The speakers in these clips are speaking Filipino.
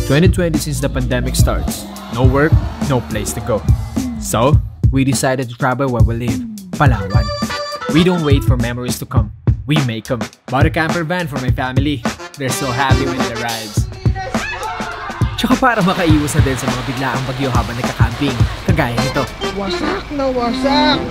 2020 since the pandemic starts. No work, no place to go. So, we decided to travel where we live, Palawan. We don't wait for memories to come. We make them. Bought a camper van for my family. They're so happy when it arrives. Tsaka para makaiwas na din sa mga biglaang bagyo habang nagka-camping, kagaya nito. Wasak na wasak!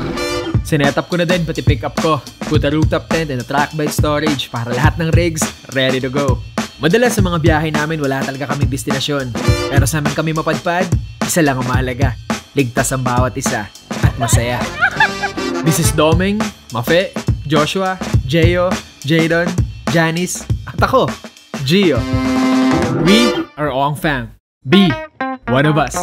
Sinetap ko na din pati pick up ko. Put a rooftop tent and a track bed storage para lahat ng rigs ready to go. Madalas sa mga biyahe namin wala talaga kaming destinasyon. Pero sa amin kami mapadpad, isa lang ang mahalaga. Ligtas ang bawat isa at masaya. This is Doming, Mafe, Joshua, Jeyo, Jadon, Janice, at ako, Gio. We are Ong Fam. Be one of us.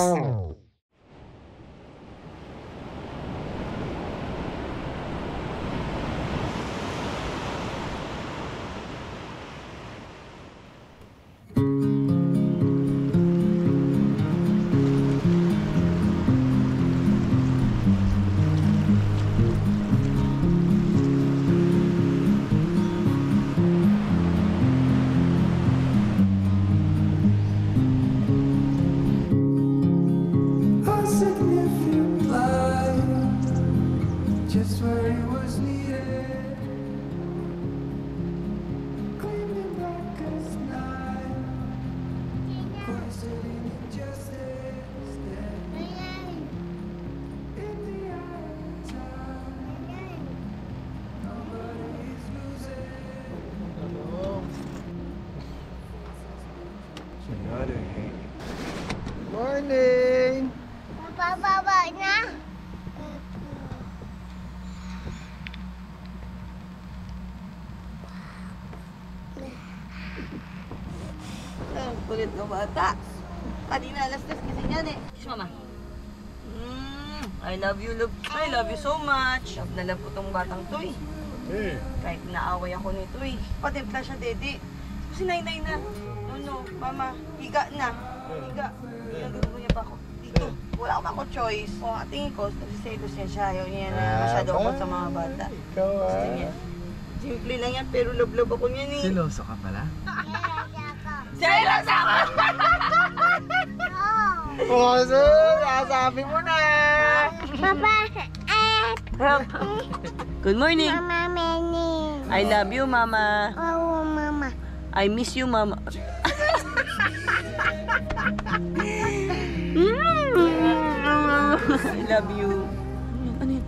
Morning! Baba na. Ang kulit ng bata. Kanina alas-tres kasi yan eh. Kiss mama. I love you, love. I love you so much. Love na love ko tong batang to eh. Kahit naaway ako nito eh. Patimpla siya, Dede. Kasi nainay na. No, mama. Higa na. Higa. Ginagawa niya pa ako. Dito. Wala akong choice. O, tingin ko, nagsiselos niya siya. Ayaw niya na masyado ako sa mga bata. Ikaw Gusto niya. Simple lang yan, pero love-love ako niyan eh. Siloso ka pala? Selos ako! Oh, sir! Sasabi mo na! Papa, Good morning. Mama Meni. I love you, Mama. Oh, Mama. I miss you, Mama. I love you. Ano yun?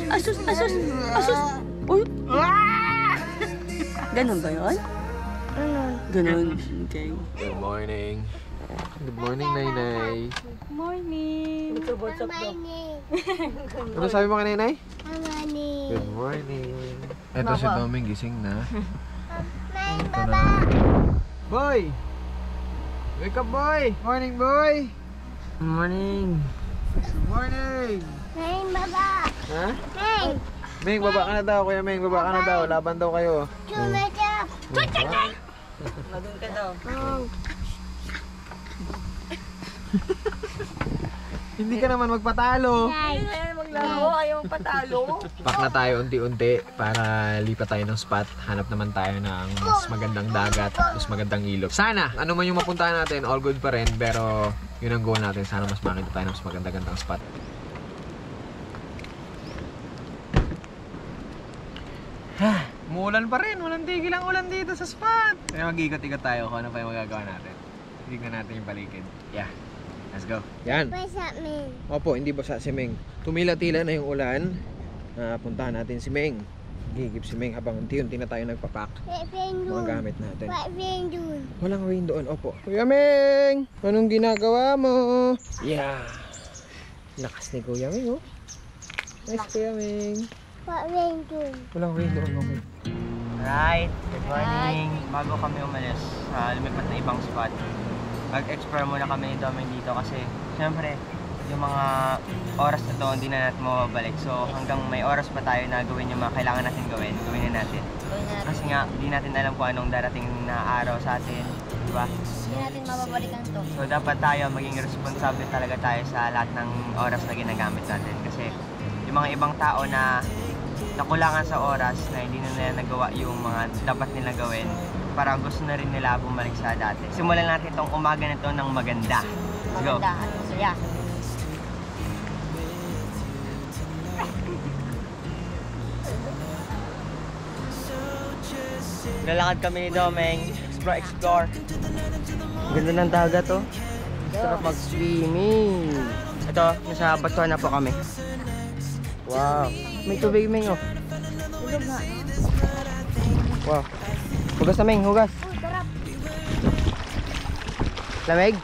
Asus. Uy. Ganon ba yun? Ganon. Okay. Good morning. Good morning, Nainay. Morning. What's up, Mama Ni. Ano sabi mo kay Nainay? Mama Ni. Good morning. Eto si Doming gising na. May baba. Boy! Wake up, boy! Morning, boy! Morning. Morning! May baba. Ha? Hey. Meng, baba ka na daw, Kuya Meng. Baba ka na daw. Laban daw kayo. Tumata. Magun ka daw. Hindi ka naman magpatalo. Ayaw maglaro, ayaw patalo. Pack na tayo unti-unti para lipat tayo ng spot. Hanap naman tayo ng mas magandang dagat, mas magandang ilog. Sana, ano man yung mapuntahan natin, all good pa rin. Pero yun ang goal natin. Sana mas makita tayo ng mas magandang spot. Umuulan pa rin. Walang tigil ang ulan dito sa spot. Kaya mag-ikat-ikat tayo kung ano pa yung magagawa natin. Tignan natin yung paligid. Yeah. Let's go. Yan. Basa Meng. Opo, hindi basa si Meng. Tumila-tila na yung ulan. Puntahan natin si Meng. Gigip si Meng habang unti-unti na tayo nagpapak. Mga gamit natin. Rain dun. Walang rain doon, opo. Kuya Meng! Anong ginagawa mo? Yeah. Lakas ni Kuya Meng, oh. Nice, Kuya Meng. Rain dun. Walang rain doon, okay. Alright, good morning. Bago kami umalis, lumipat na ibang spot. Mag-explore muna kami ni Doming dito kasi syempre yung mga oras na to hindi na natin mababalik. So hanggang may oras pa tayo na gawin yung mga kailangan natin gawin na natin. Kasi nga, hindi natin alam kung anong darating na araw sa atin, di ba? Hindi natin mababalikan to. So dapat tayo maging responsable talaga tayo sa lahat ng oras na ginagamit natin. Kasi yung mga ibang tao na nakulangan sa oras na hindi na nila nagawa yung mga dapat nila gawin, para gusto na rin nila bumalik sa dati. Simulan natin itong umaga na to ng maganda. Let's go! Maganda at masaya. Lalakad kami ni Domeng. Explore. Ganda ng dagat to. Sarap mag-swimming. Ito, nasa batuhan na po kami. Wow. May tubig, Meng, oh. Tulog nga. Wow. Hugas na, Meng. Hugas. Oh, sarap. Lamig?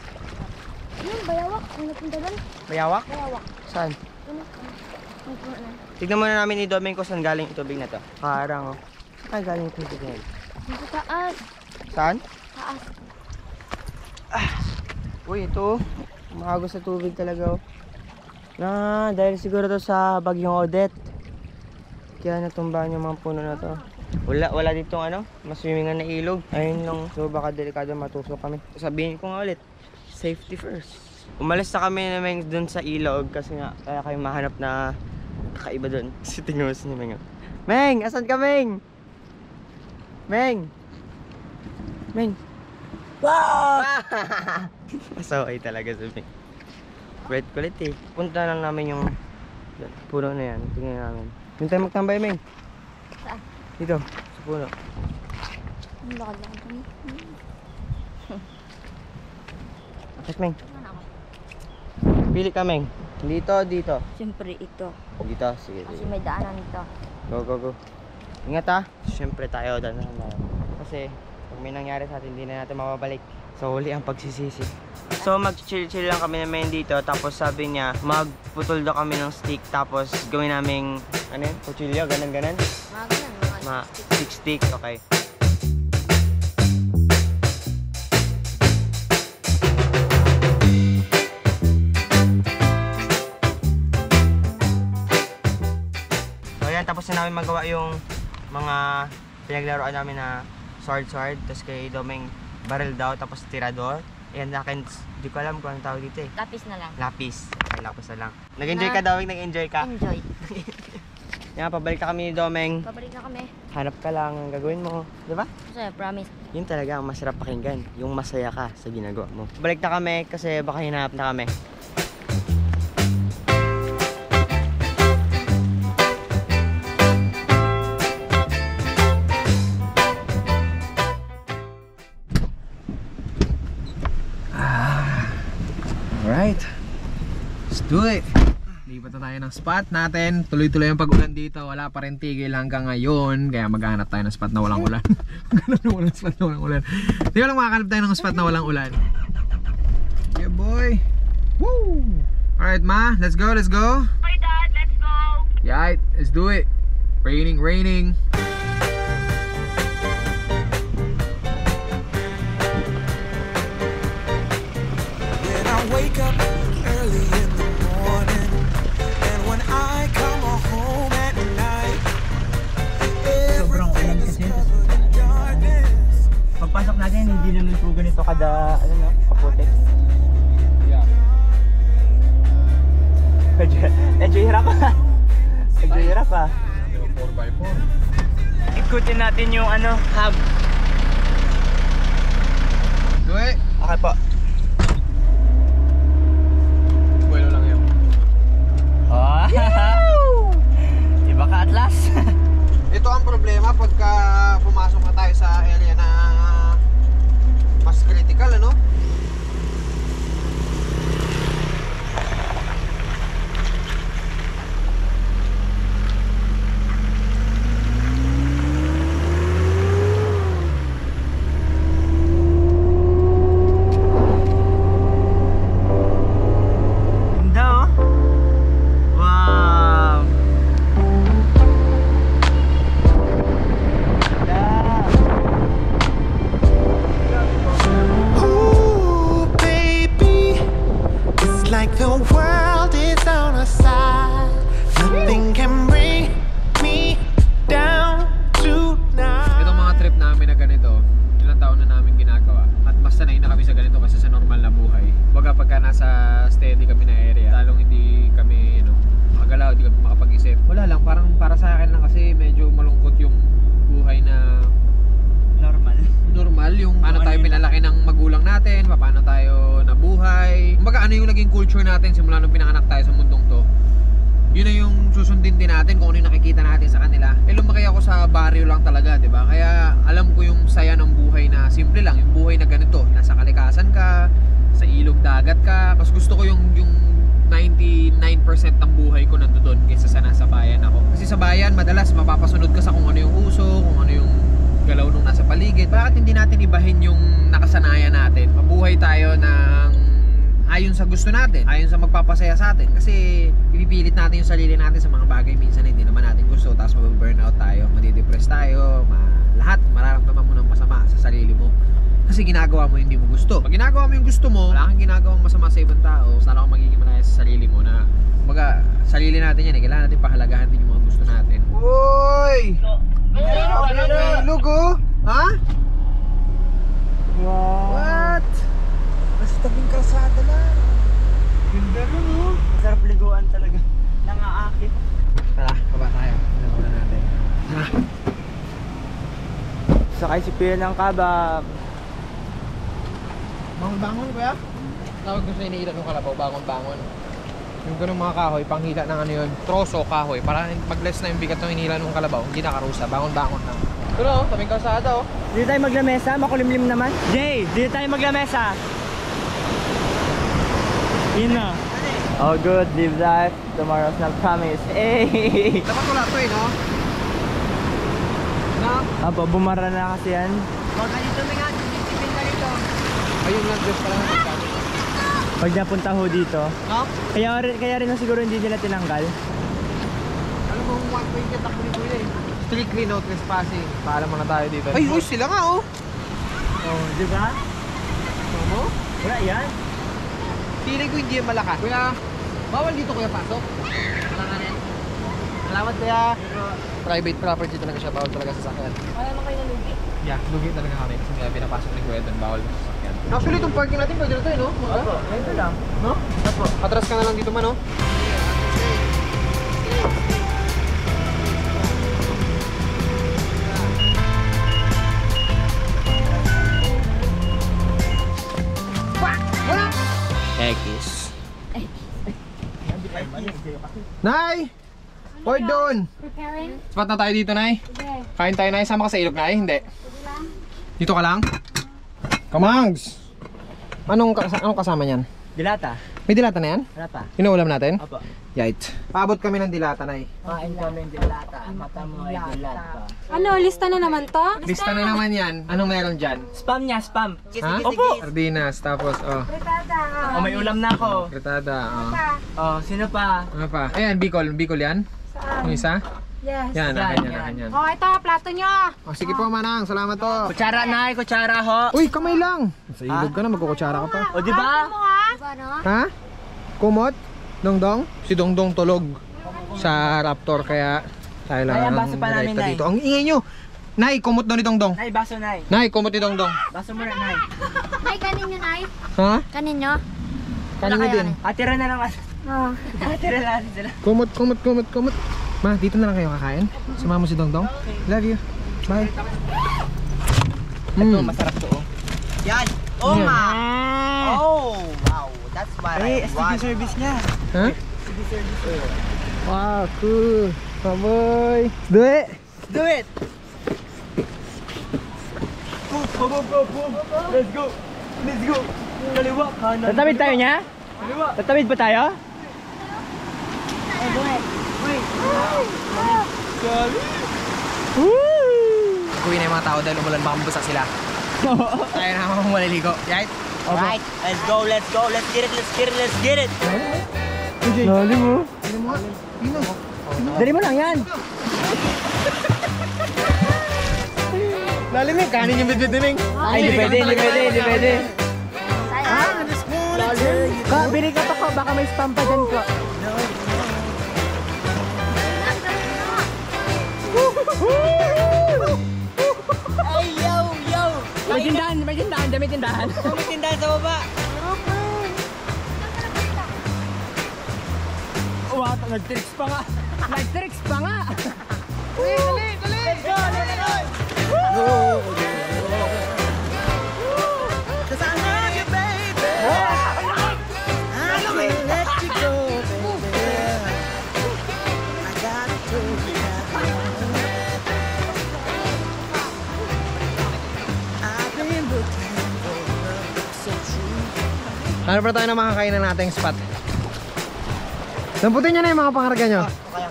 Yung bayawak. Ang napunta doon. Bayawak? Bayawak. Saan? Ang puno na. Tignan muna namin ni Domeng kung saan galing yung tubig na to. Parang, oh. Saan galing yung tubig na yun? Dito taas. Saan? Taas. Uy, ito. Makagos sa tubig talaga, oh. Dahil siguro to sa bagyong Odette. Kaya natumbahan yung mga puno na to. Wala ditong ano, maswimmingan na ilog. Ayun lang, so baka delikado matusok kami. Sabihin ko nga ulit, safety first. Umalis na kami naman dun sa ilog kasi nga kaya kayo mahanap na kakaiba dun. Si tingnan mo si Meng. Meng, asan ka, Meng? Meng! Meng! Wow! Masaway talaga si Meng. Kulit eh. Punta lang namin yung puno na yan. Tingnan namin. Yung tayo magtambay, Meng. Saan? Dito, sa puno. Ang lakad-lakad kami. Akit, Meng. Saan ako? Pili ka, Meng. Dito. Siyempre ito. Dito, sige. Kasi may daanan dito. Go. Ingat ha. Siyempre tayo na. Kasi pag may nangyari sa atin, hindi na natin mababalik. So huli ang pagsisisi. So mag-chill lang kami naman dito. Tapos sabi niya, magputol daw kami ng stick. Tapos gawin namin, ano yun? Kutsilyo, ganan. Mga ganun, mga Stick, okay. So ayan, tapos na namin magawa yung mga pinaglaruan namin na sword. Tapos kay Domeng barrel daw, tapos tirador. Ayan, akin, di ko alam kung anong tawag dito eh. lapis na lang. Lapis. Okay, lapis na lang. Nag-enjoy ka, Domeng? Nag-enjoy ka? Enjoy. Yan, pabalik ka kami ni Domeng. Pabalik na kami. Hanap ka lang ang gagawin mo. Di ba? Masaya, promise. Yun talaga ang masarap pakinggan. Yung masaya ka sa ginagawa mo. Balik na kami kasi baka hinahap na kami. Alright. Let's do it. Lipat na tayo ng spot natin. Tuloy-tuloy ang pag-ulan dito. Wala pa rin tigil hanggang ngayon. Kaya maghanap tayo ng spot na walang ulan. Spot na walang ulan. Di ba lang makakalap tayo ng spot na walang ulan? Yeah, boy. Woo! Alright, Ma. Let's go. Okay, Dad, let's go! Yeah, let's do it. Raining. When I wake up early in the morning, and when I come home at night, everything is covered in darkness. Pagpasok natin, hindi naman po ganito kada, kaputik. Yeah. Medyo hirap ah. 4x4. Ikutin natin yung hub. Do it. Okay po. Buwelo lang yun. Oh. Iba ka, Atlas. Ito ang problema pagka pumasok na tayo sa area na mas critical, ano? magulang natin, paano tayo nabuhay. Kumbaga ano yung naging culture natin simula nung pinanganak tayo sa mundong to. Yun na yung susundin din natin kung ano yung nakikita natin sa kanila. Lumaki ako sa barrio lang talaga, di ba? Kaya alam ko yung saya ng buhay na simple lang. Yung buhay na ganito, nasa kalikasan ka, sa ilog dagat ka. Kasi gusto ko yung 99% ng buhay ko nandoon kaysa sa nasa bayan ako. Kasi sa bayan, madalas mapapasunod ka sa kung ano yung uso, kung ano yung galaw nung nasa paligid. Bakit hindi natin ibahin yung nakasanayan natin? Mabuhay tayo ng ayon sa gusto natin, ayon sa magpapasaya sa atin. Kasi ipipilit natin yung sarili natin sa mga bagay minsan na hindi naman natin gusto, tapos mababurnout tayo, madidepress tayo, lahat mararamdaman mo ng masama sa sarili mo. Kasi ginagawa mo yung hindi mo gusto. Pag ginagawa mo yung gusto mo, wala kang ginagawang masama sa ibang tao, sana kang magiging malaya sa sarili mo na kumbaga, sarili natin yan eh. Kailangan natin pahalagahan din yung mga gusto natin. Uy! Ilog oh! Ha? Wow! What? Nasa tabing kalsada lang. Ganda rin oh. Sarap liguan talaga. Nangaakit. Tara, baba tayo. Pinakuna natin. Tara. Sakay si Pia ng kabab. Bangon-bangon kuya? Tawag ko sa iniilan ng kalabaw, bangon-bangon. Yung ganung mga kahoy, panghila ng ano yun, troso kahoy. Para mag-less na yung bigat ng inilan ng kalabaw, hindi nakarusa, bangon-bangon lang. Ito no, tabing kalsada oh. Dito tayo maglamesa, makulimlim naman. Jay, dito tayo maglamesa. Yun na. Oh good, live life, tomorrow's not promised. Hey! Dapat wala ito eh, no? Na? Apo, bumara na kasi yan. Huwag ka dito mga, titipin ka dito. Ayun lang, Diyos pala natin kami. Pag napunta ho dito. No? Kaya rin na siguro hindi nila tinanggal. Alam mo, 120 takbo ni Kuya eh. Strictly no trespassing. Paalam mo na tayo dito. Ay, uy, sila nga oh! Oh, di ba? Ano? Wala yan. Feeling ko hindi yan malakas. Kuya, bawal dito kuya pasok. Wala nga rin. Salamat kuya. Private property talaga siya, bawal talaga sa sakyan. Wala naman kayo nalugi. Yeah, lugi talaga kami kasi may pinapasok ni Kuya doon, bawal sa sakyan. Actually, itong parking natin pwede na ito eh, no? Opo, ito lang. No? Opo. Atras ka na lang dito man, no? X. Nay! Hoy doon! Preparing? Sapat na tayo dito, Nay. Okay. Kain tayo, Nay. Sama ka sa ilog, Nay? Hindi. Dito ka lang? Kamangs! Anong kasama niyan? Dilata. May dilata na yan? Wala pa. Inuulam natin? Opo. Yait. Paabot kami ng dilata, Nay. Kain kami ng dilata. Mata mo ay dilata. Ano, lista na naman to? Lista na naman yan. Anong meron dyan? Spam niya, spam. Ha? Opo. Sardinas, tapos, Oh, may ulam na ako. fritada, Oh, sino pa? Ano pa? Ayan, Bicol. Bicol yan? Yung isa? Yes. Yan, akin yan, akin yan. Oh, ito, plato nyo. Oh, sige po, Manang. Salamat po. Kutsara na, kutsara ho. Uy, kamay lang. Sa ilog ka na, magkukutsara ka pa. O, di ba? Diba, no? Ha? Kumot? Dongdong? Si Dongdong tulog sa Raptor, kaya tayo lang Ay, ang baso pa namin, direkta Nay. dito. Ang ingay nyo! Nay, kumot daw ni Dongdong. Nay, baso, Nay. Nay, kumot ni Dongdong. Baso mo na, Nay. Nay, kanin nyo, Nay. Ha? Kanin nyo? Kanin nyo din. Atira na lang. Oo. Atira na lang sila. Kumot, kumot, kumot, kumot. Ma, dito na lang kayo kakain. Sumama mo si Dongdong. Love you. Bye. Ito, masarap to. Yan! Oh, Oh, ma! Oh, wow! That's what Ay, I STD want. service niya. Ha? Wow, cool. Baboy. Do it. Do it! Go! Let's go! Let's go! Kaliwa, kanan. Tatawid tayo niya? Kaliwa. Tatawid pa tayo? Uwi na yung mga tao dahil umulan, baka mabusak sila. Tayo na mga maliligo. Right? Right, let's go, let's go, let's get it, let's get it, let's get it! Lali mo. Dali mo lang yan. Lalim yung kanin yung bidbidining. Ay, hindi pwede, hindi pwede, hindi pwede. Bili ka pa ko, baka may spam pa dyan ko. Ay, yo, yo! May tindahan, may tindahan. May tindahan sa baba! Wow, nag-tricks pa nga. Nag-tricks pa nga. Let's go, let's go! Sasaan na? Ano pa tayo na makakainan nating spot? Damputin nyo na yung mga pangarga nyo. Kaya.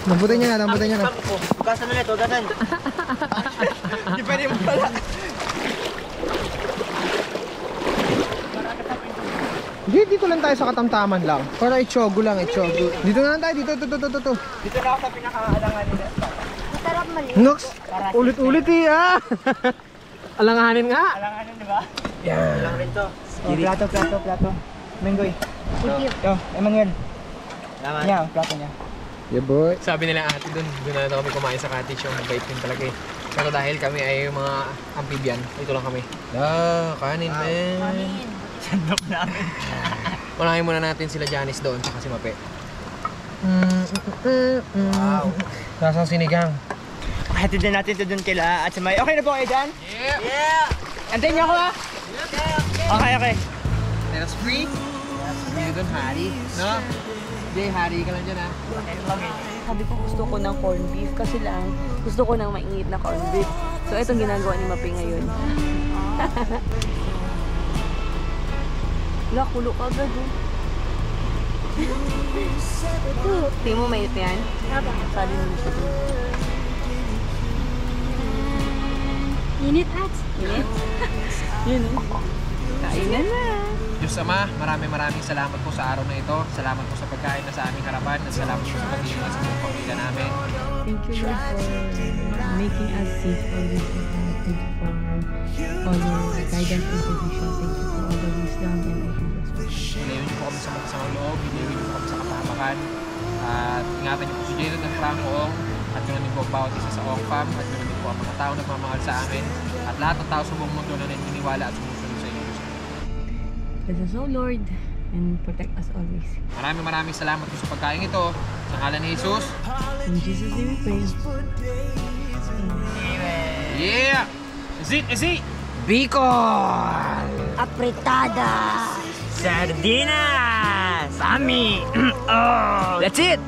Damputin nyo na, damputin nyo na. Ugasan ulit, ugasan. Hindi pwede mo pala. Dito lang tayo sa katamtaman lang. Para itchogo lang, itchogo. Dito na lang tayo, dito. Dito na ako sa pinakaalangan nila. Masarap mali. Nox, ulit-ulit ah. Alanganin nga. Alanganin, di ba? Yan. Alang rin to. Plato. Mengoy. Yo, Emmanuel. Salamat. Yan, plato niya. Yeah, boy. Sabi nila ate doon na daw kami kumain sa cottage, yung bait din talaga eh. Pero dahil kami ay mga amphibian, ito lang kami. Kanin, man. Sandok namin. Unahin muna natin sila Janice doon, tsaka si Mape. Wow. Nasang sinigang. Hatid na natin ito doon kila at sa may... Okay na po kayo dyan? Yeah! Antayin niyo ako ha? Okay. Let us free. Dito doon, Hari. No? Jay, Hari ka lang dyan ha. Sabi ko gusto ko ng corned beef kasi lang gusto ko ng mainit na corned beef. So itong ginagawa ni Mapi ngayon. Wala, kulo ka agad oh. Tingin mo mainit yan? Sali mo siya doon. Init at. Init? Yun oh. Kainan na. Diyos Ama, maraming salamat po sa araw na ito. Salamat po sa pagkain na sa aming harapan. At salamat po sa pag-iingat sa buong pamilya namin. Thank you, Lord, for making us safe always. Thank you for all your guidance and provision. Thank you for all the wisdom and ideas. Ilayon niyo po kami sa magkasamang loob. Ilayon niyo po kami sa kapahamakan. At ingatan niyo po si Jadon ng Frank Oong. At ganoon din po ang bawat isa sa Oong Fam. At ganoon din po ang mga tao na nagmamahal sa amin. At lahat ng tao sa buong mundo na naniniwala at sumusunod sa inyo. Bless us, O Lord, and protect us always. Maraming salamat po sa pagkain ito. Sa ngalan ni Jesus. In Jesus' name we pray. Yeah! Is it? Bicol! Apretada. Sardinas! Ami! Oh! That's it!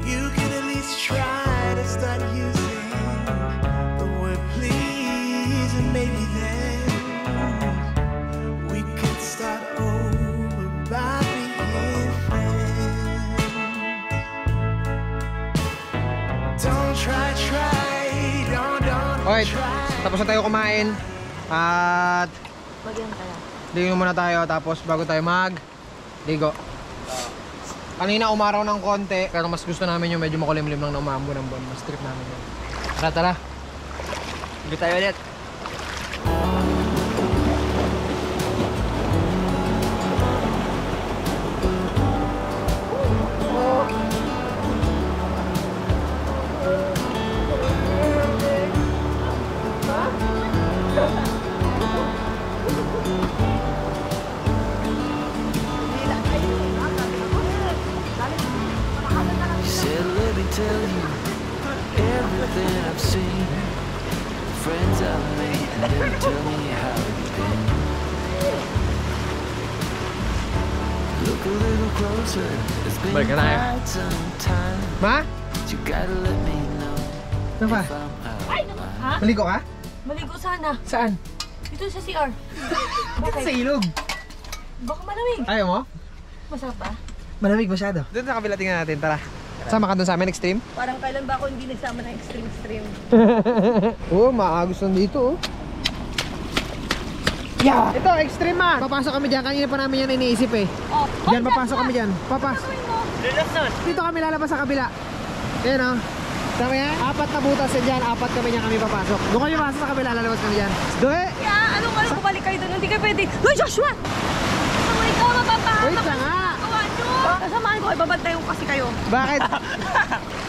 You can at least try to start using the word please, and maybe then we could start over by being friends. Don't try, don't Alright, try. tapos na tayo kumain. At Bagyan ka lang. ligo muna tayo tapos bago tayo ligo. Kanina umaraw ng konti pero mas gusto namin yung medyo makulimlim lang na umambo ng buwan. Mas trip namin yun. Tara. Ligo tayo ulit. He said, let me tell you everything I've seen, friends I've made, and then tell me how it's been. Look a little closer, it's been Balik na tayo. quite some time, Ma? but you gotta let me know Ano ba? if I'm out. Maligo ka? Maligo sana. Saan? Dito sa CR. Sa ilog. Baka malamig. Ayaw mo? Masarap ba? Malamig masyado. Doon sa kabila tingnan natin, tara. Sama ka doon sa amin, extreme? Parang kailan ba ako hindi nagsama ng extreme stream? Oo, maagos nandito oh. Yeah! Ito, extreme man! Papasok kami dyan, kanina pa namin yan iniisip eh. Oh, Diyan, papasok kami dyan. Lulusot! Dito kami lalabas sa kabila. Ayan oh. Tama yan? 4 na butas yan dyan, 4 kami niya kami papasok. Doon kami pasok sa kabila, lalabas kami dyan. Doe! Kaya anong bumalik kayo doon? Hindi kayo pwede. Hoy, Joshua! Kasama ikaw, mapapahamak. Wait lang nga! Kasamaan ko, ibabantayan ko kasi kayo. Bakit?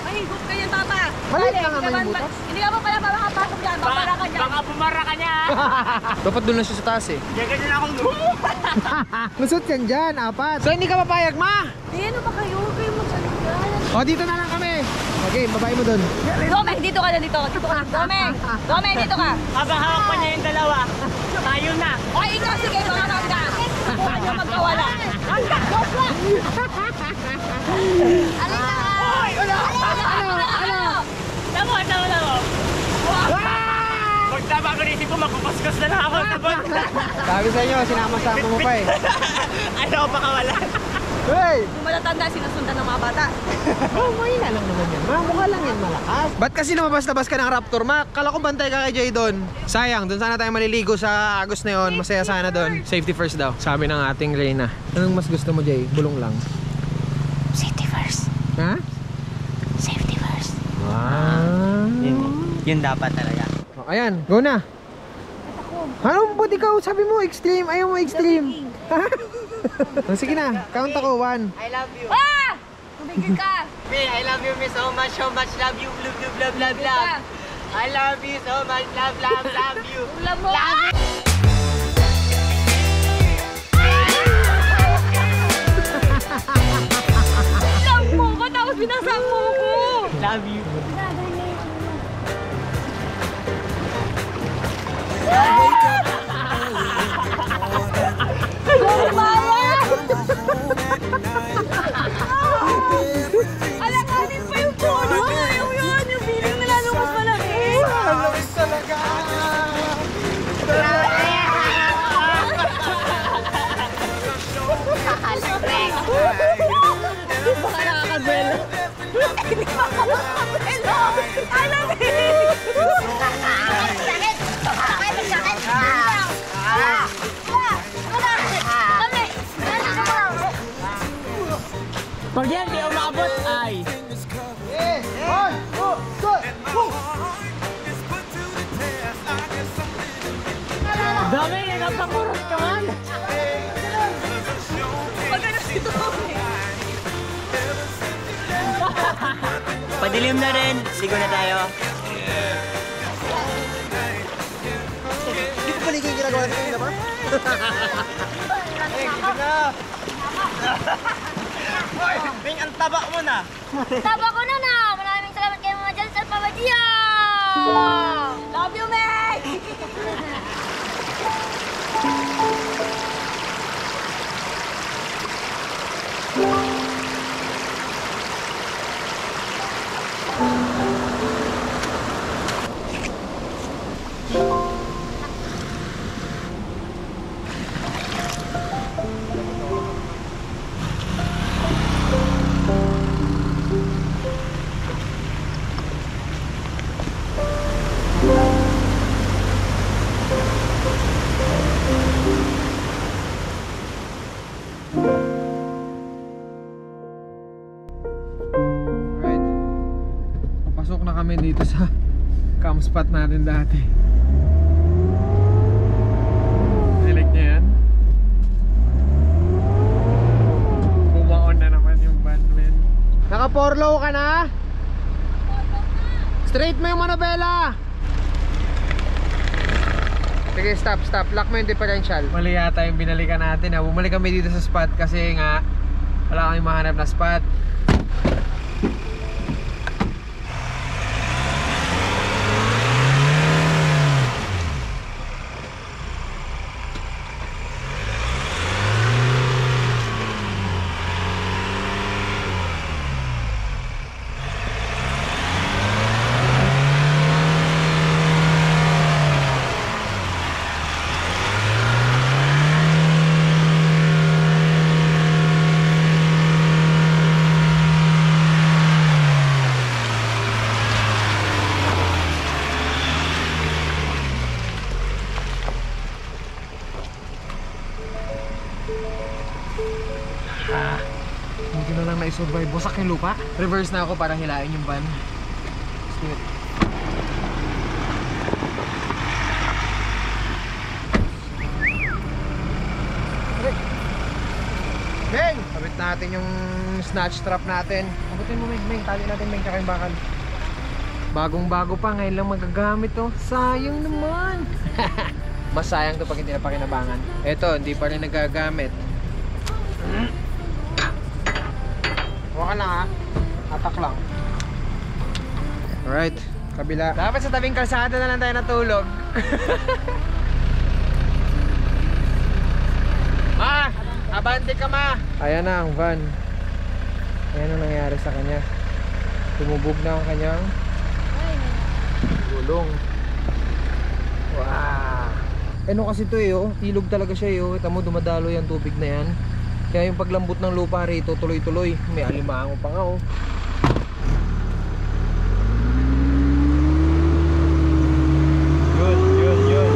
Mahigop kayo, tata. Maliit Dali, lang naman yung butas. Hindi ka mo pala makapasok dyan. Babara ka dyan. Baka bumara ka niya! Dapat doon na siya sa taas eh. Diyan ka din akong Lusot yan dyan, 4. So hindi ka papayag, ma? Di, ano ba kayo? Huwag kayo magsalita. O, dito na lang kami. Okay, babae mo doon. Domeng, dito ka na dito. Dito ka. Domeng, dito ka. Habang hawak pa niya yung dalawa, tayo na! Ay, ikaw, sige, tumawag ka. Huwag ka magkawala. Hanggang, Joshua! Alin na! Hoy! Ano? Tama! Magtama ko rin naisip ko magpapaskas na lang ako sa bot. Sabi sa inyo, sinama-sama mo pa eh. Ano ko pakawala? Hey! Yung matatanda, sinusundan ng mga bata. Oh, mahina lang naman yan. Mukha lang yan malakas. Ba't kasi lumabas-labas ka ng Raptor, Ma? Kala ko bantay ka kay Jay doon. Sayang, doon sana tayo maliligo sa Agos na yun. Masaya sana doon. Safety first daw, sabi ng ating Reyna. Anong mas gusto mo, Jay? Bulong lang. Safety first. Ha? Safety first. Yun dapat talaga. Oh, ayan, go na. Anong buti ka? Sabi mo extreme, ayaw mo extreme. Oh, sige na, count ako, 1. I love you. Ah! Tumigil ka! Me, I love you, me so much, love you, love. I love you so much, love you. Ulam mo! Ulam mo ko, tapos binasa mo ko! Love you. Alakanin pa yung puno! Yung feeling na lalo mas malaki! Lawis talaga! Baka nakakabelo! Hindi makakabelo! Alam eh! Sakit! Sakit! Pag yan, di umabot, ay. Dami, nagpakurot ka man. Padilim na rin, ligo na tayo. Hindi ko paligay yung ginagawa sa kanila, Ma? Hoy, Bing, ang taba mo na. Taba ko na na! Maraming salamat kay Mama Jal sa pamadiya! Love you, Meg! Right. Papasok na kami dito sa camp spot natin dati. Nilik niya yan? Bumaon na naman yung bandman. Naka-4 ka na? Straight mo yung manobela! Sige, stop. Lock mo yung differential. Mali yata yung binalikan natin. Bumalik kami dito sa spot kasi nga wala kami mahanap na spot. Hindi ko na lang na-survive. Busak yung lupa. Reverse na ako para hilain yung van. Let's do it. Meng! Kabit natin yung snatch trap natin. Abutin mo, Meng. Tali natin, Meng. Tsaka yung bakal. Bagong-bago pa. Ngayon lang magagamit to. Sayang naman. Mas sayang to pag hindi na pakinabangan. Eto, hindi pa rin nagagamit. Huwag ka lang, ha? Atak lang. Alright, kabila. Dapat sa tabing kalsada na lang tayo natulog. Ma! Abante ka, Ma! Ayan na ang van. Ayan ang nangyari sa kanya. Tumubog na ang kanyang gulong. Wow! Ano kasi to oh, ilog talaga siya oh. Kita mo dumadalo yung tubig na yan. Kaya yung paglambot ng lupa rito tuloy-tuloy. May alimango pa nga oh. Yun.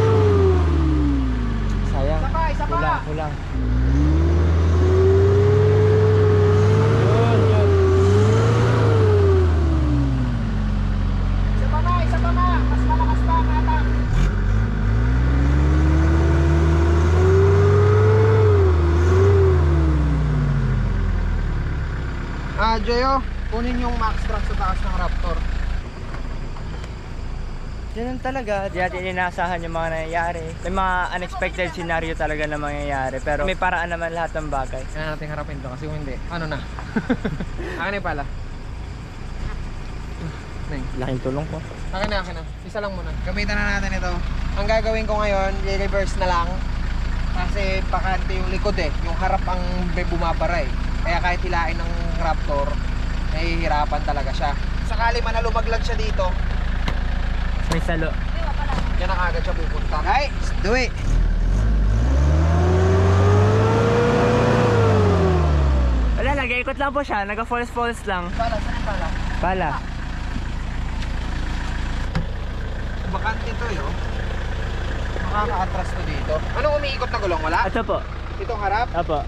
Sayang. Isa pa. Kulang. Isa pa ma. Mas malakas pa ang atak. Joyo, kunin yung max track sa taas ng Raptor. Ganun talaga. Di natin inaasahan yung mga nangyayari. May mga unexpected scenario talaga na mangyayari. Pero may paraan naman lahat ng bagay. Kaya natin harapin to kasi kung hindi, ano na? Akin na pala. Laking tulong ko. Akin na. Isa lang muna. Gamitan na natin ito. Ang gagawin ko ngayon, i-reverse na lang. Kasi bakante yung likod eh. Yung harap ang may bumabara eh. Kaya kahit hilain ng Raptor, nahihirapan talaga siya. Sakali man na lumaglag siya dito, May salo. yan ang agad siya pupunta. Hey, let's do it! Wala, nag-ikot lang po siya. Naga-false lang. Pala. Pala. Bakante to yun. Makaka-atras to dito. Anong umiikot na gulong? Wala? Ito po. Itong harap? Apo.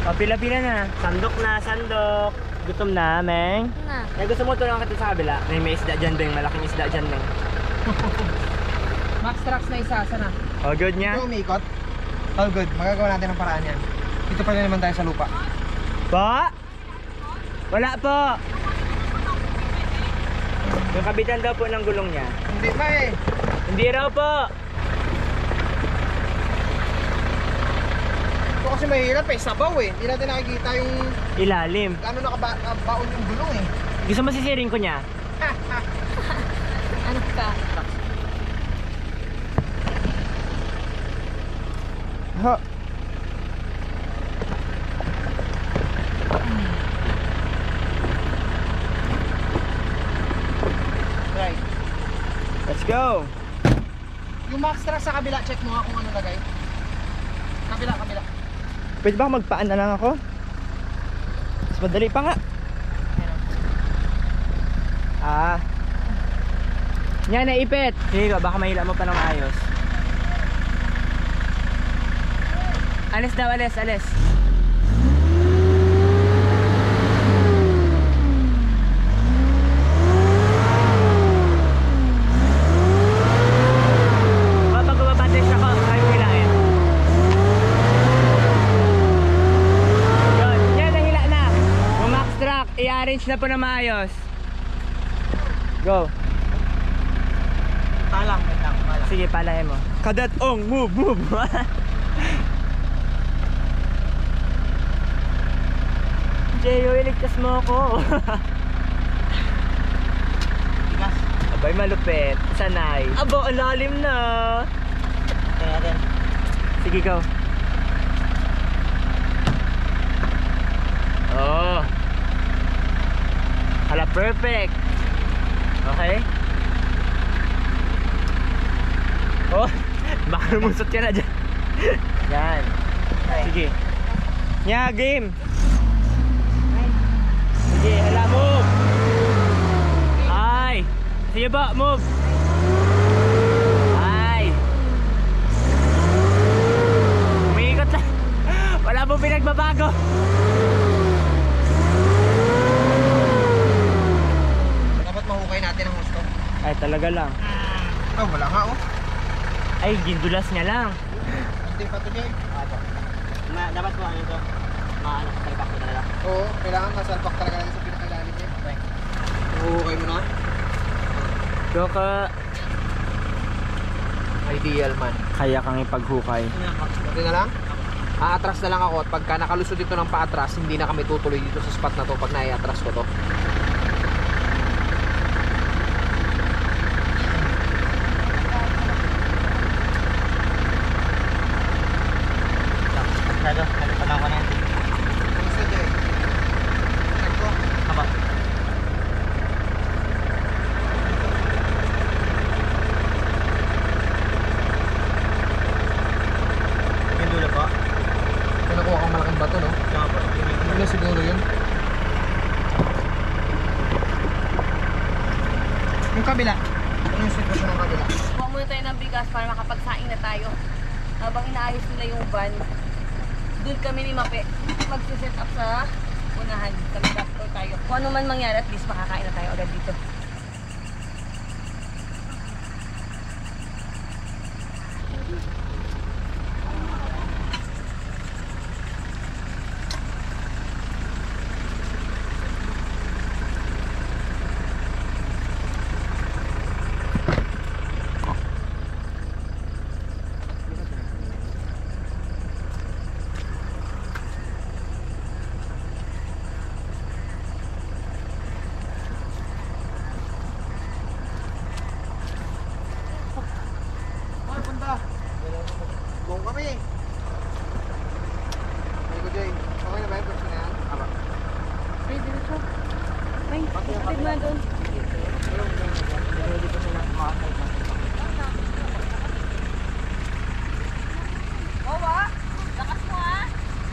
O, pila-pila na. Sandok. Gutom na, Meng. Na. Gusto mo tulungan kita sa kabila? May isda dyan, Beng. Malaking isda dyan, Meng. Max Trax na isa, sana. O, good niya? Ito umiikot? All good, magagawa natin ang paraan yan. Dito pa rin naman tayo sa lupa. Po? Wala po. Yung kabitan daw po ng gulong niya. Hindi pa eh. Hindi raw po. Ito kasi mahirap eh, sabaw eh. Hindi natin nakikita yung Ilalim. ano nakabaon yung gulong eh. Gusto mo sisiring ko niya? Ano ka? Ha. Right. Let's go. Yung Max Trax sa kabila, check mo nga kung ano lagay. Kabila. Pwede ba magpaan na lang ako? Mas madali pa nga. Yan, naipit. Sige ko, baka mahila mo pa ng ayos. Alis daw, alis. Kapag bumabatis ako, kayo hilain. Yun, yan, nahila na. Yung Max Track, i-arrange na po na maayos. Go. Palang. Sige, palahin mo. Kadatong, move. Jeyo, iligtas mo ako. Tigas. Abay, malupit. Sanay. Abo, ang lalim na. Kaya natin. Sige, go. Oh. Hala, perfect. Okay. Oh, baka lumusot ka na dyan. Yan. Sige. Nya, game. Sige, hala, move. Ay. Sige ba, move. Ay. Umiikot lang. Wala po pinagbabago. Dapat mahukay natin ang gusto. Ay, talaga lang. Oh, wala nga oh. Ay, gindulas niya lang. Hindi pa to, Jay. Dapat po ano ito? Maano, salpak ko talaga. Oo, kailangan masalpak talaga natin sa pinakalalim niya. Okay. Uhukay mo na. Doka, Ideal man. kaya kang ipaghukay. Hindi na lang? Aatras na lang ako at pagka nakalusot dito ng paatras, hindi na kami tutuloy dito sa spot na to pag naiatras ko to. Kamusta, Jay? ba? Yung dulo po? May nakuha kang malaking bato, no? Nga po. Ano siguro yun? Yung kabila. Ano yung sitwasyon ng kabila? Kuha muna tayo ng bigas para makapagsaing na tayo. Habang inaayos nila yung van, doon kami ni Mape magsiset up sa unahan. Kami doctor tayo. Kung ano man mangyari, at least makakain na tayo agad dito. Buong kami. Ay ko, Jay. Okay na ba yung person na yan? Aba. Ay, diretso. Ay, kapatid mo na doon. Hindi ko sila makakita. Owa, lakas mo ha.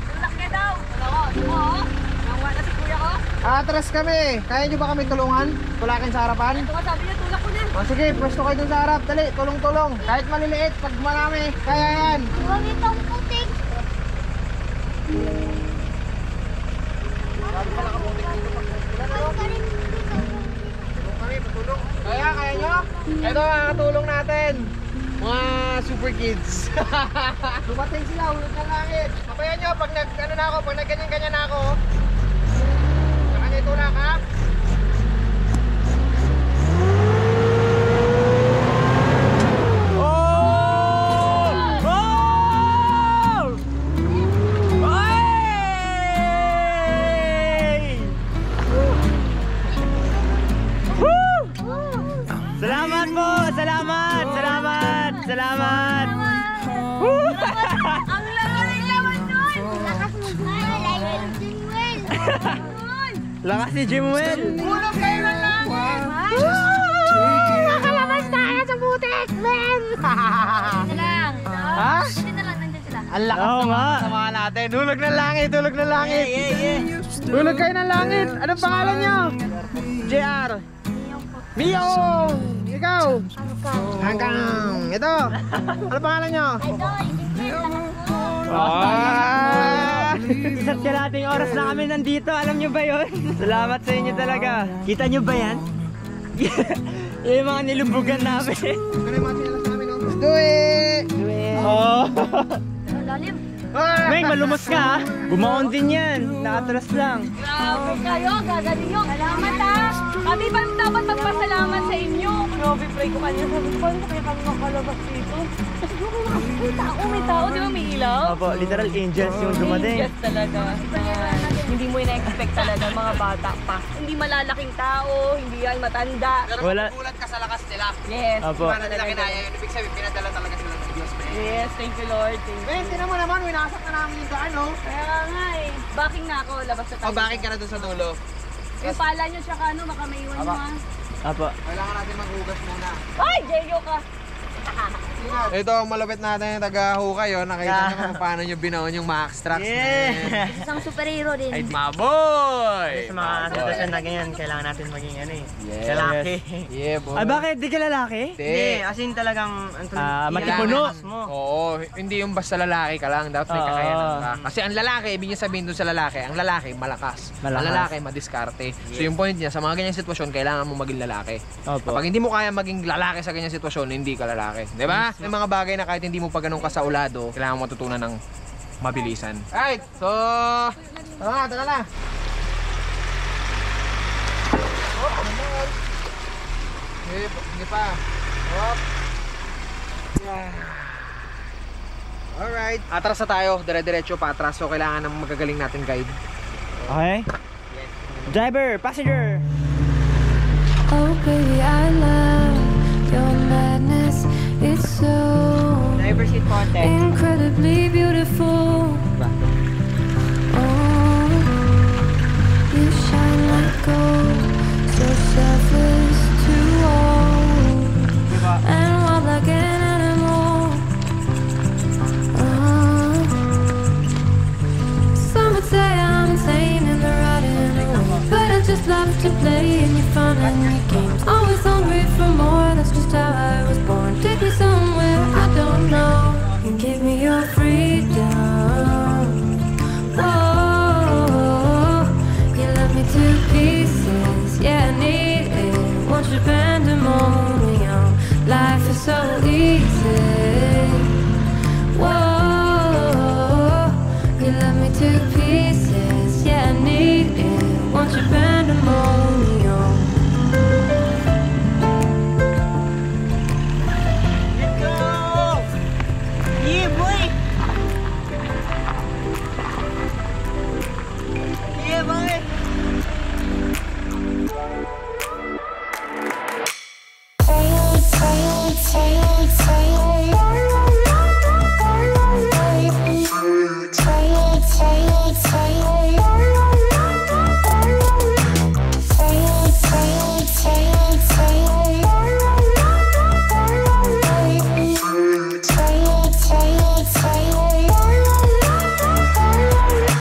Tulak ka daw. Wala ko, ano mo oh. Nawa na si kuya ko. Atras kami. Kaya nyo ba kami tulungan? Tulakin sa harapan? Ito ka sabi niya, tulak ko na. O sige, pwesto kayo dun sa harap. Dali, tulong-tulong. Kahit maliliit, pag marami, kaya yan. Huwag itong putik. Kaya nyo? Ito ang katulong natin. Mga super kids. Dumating sila, hulog ng langit. Sabayan nyo, pag nagganyan-ganyan na ako, saka nyo itulak ha? Salamat po! Salamat! Salamat! Salamat! Ang laman nun! Lakas mo ba? Like Jimwell. Lakas ni Jimwell! Hulog kayo ng langit! Nakalabas tayo sa putik, men! Ito lang. Ha? Ito na lang, nandyan sila. Ang lakas Oo nga. sama natin. Hulog ng langit, hulog ng langit. Hulog kayo ng langit. Anong pangalan nyo? JR. Miyong. Ikaw. Hanggang. Ito. Ano pangalan nyo? Idol, Jimwell, lakas mo. Isa't kalating oras na kami nandito. Alam nyo ba yun? Salamat sa inyo talaga. Kita nyo ba yan? Yung mga nilumbugan namin. Ano yung mga sinalas namin? No? Let's do it! Oh. Lalim. Meng, malumos ka ha? Bumaon din yan. Nakatras lang. Grabe kayo, gagaling nyo. Salamat ha. Kami ba dapat magpasalamat sa inyo? Grabe, pray ko kanina. Sabi ko, paano kaya kami makalabas dito? Kasi may tao, di ba may ilaw? Opo, literal angels yung dumating. Yes talaga. Hindi mo ina-expect talaga mga bata pa. Hindi malalaking tao, hindi yan matanda. Wala. Gulat ka sa lakas nila. Yes. Opo. Paano nila kinaya yun? Ibig sabihin, pinadala talaga sila ng Diyos. Yes, thank you Lord. Thank you. Ben, tinan mo naman, winasak na namin yung daan, no? Kaya nga eh. Backing na ako, labas na tayo. Pabakin ka na doon sa dulo. Yung pala nyo tsaka ano, baka may iwan nyo ha. Opo. Kailangan natin maghugas muna. Ay, Jeyo ka. Ito ang malupit natin yung taga-hukay, oh. Nakita nyo kung paano nyo binaon yung Max Trucks. Yeah! Isang superhero din. Ay, maboy! Sa mga sitwasyon na ganyan, kailangan natin maging ano eh. Yes. Lalaki. Yeah, boy. Ay, bakit? Di ka lalaki? Hindi. As in talagang... Matipuno. Kailangan mo. Oo, hindi yung basta lalaki ka lang. Dapat may Oo. kakayanan ka. Kasi ang lalaki, ibig niya sabihin doon sa lalaki, ang lalaki, malakas. Ang Malakas. lalaki, madiskarte. So yung point niya, sa mga ganyang sitwasyon, kailangan mo maging lalaki. Opo. Kapag hindi mo kaya maging lalaki sa ganyang sitwasyon, hindi ka lalaki. Di ba? May mga bagay na kahit hindi mo pa ganun ka sa ulado, kailangan mo matutunan ng mabilisan. Alright, so... Tara na. Oh, naman. Hindi pa. Hop. Yeah. Alright. Atras na tayo. Dire-diretso pa atras. So kailangan ng magagaling natin guide. Okay. Driver, passenger. Oh baby, I love your madness. It's so Driver seat konti. incredibly beautiful. Oh, you shine like gold. so easy. Whoa, you love me to pieces. Yeah, I need it. Won't you bend